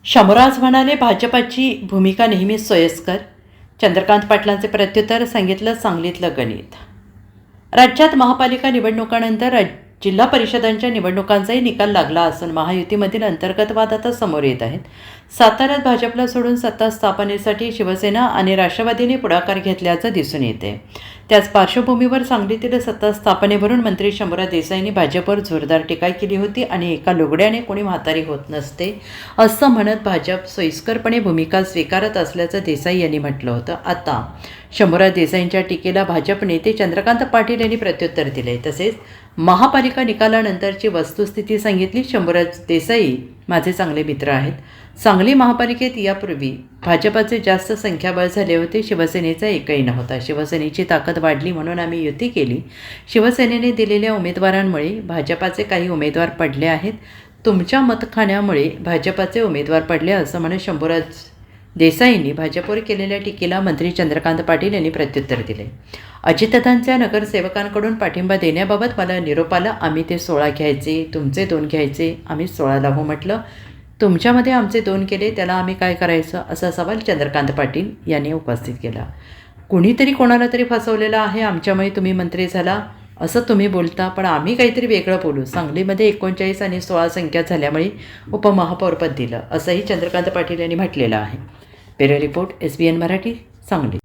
शंभूराज म्हणाले, भाजपाची भूमिका नेहमीच सोयीस्कर. चंद्रकांत पाटलांचे प्रत्युत्तर, सांगितलं सांगलीतलं गणित. राज्यात महापालिका निवडणुकांनंतर जिल्हा परिषदांच्या निवडणुकांचाही निकाल लागला असून महायुतीमधील अंतर्गत वाद आता समोर येत आहेत. साताऱ्यात भाजपला सोडून सत्ता स्थापनेसाठी शिवसेना आणि राष्ट्रवादीने पुढाकार घेतल्याचं दिसून येते. त्याच पार्श्वभूमीवर सांगलीतील सत्ता स्थापनेवरून मंत्री शंभूराज देसाईंनी भाजपवर जोरदार टीका केली होती आणि एका लुगड्याने कोणी म्हातारी होत नसते असं म्हणत भाजप सोयीस्करपणे भूमिका स्वीकारत असल्याचं देसाई यांनी म्हटलं होतं. आता शंभूराज देसाईंच्या टीकेला भाजप नेते चंद्रकांत पाटील यांनी प्रत्युत्तर दिले. तसेच महापालिका निकालानंतरची वस्तुस्थिती सांगितली. शंभूराज देसाई माझे चांगले मित्र आहेत. सांगली महापालिकेत यापूर्वी भाजपाचे जास्त संख्याबळ झाले होते, शिवसेनेचा एकही नव्हता. शिवसेनेची ताकद वाढली म्हणून आम्ही युती केली. शिवसेनेने दिलेल्या उमेदवारांमुळे भाजपाचे काही उमेदवार पडले आहेत. तुमच्या मतखान्यामुळे भाजपाचे उमेदवार पडले असं म्हणत शंभूराज देसाईंनी भाजपवर केलेल्या टीकेला मंत्री चंद्रकांत पाटील यांनी प्रत्युत्तर दिले. अजितदादांच्या नगरसेवकांकडून पाठिंबा देण्याबाबत मला निरोप आला. आम्ही ते 16 घ्यायचे, तुमचे 2 घ्यायचे. आम्ही 16ला हो म्हटलं. तुमच्यामध्ये आमचे 2 केले, त्याला आम्ही काय करायचं, असा सवाल चंद्रकांत पाटील यांनी उपस्थित केला. कुणीतरी कोणाला तरी फसवलेलं आहे, आमच्यामुळे तुम्ही मंत्री झाला असं तुम्ही बोलता, पण आम्ही काहीतरी वेगळं बोलू. सांगलीमध्ये 39 आणि 16 संख्या झाल्यामुळे उपमहापौरपद दिलं असंही चंद्रकांत पाटील यांनी म्हटलेलं आहे. Bureau report, SBN Marathi, Sangli.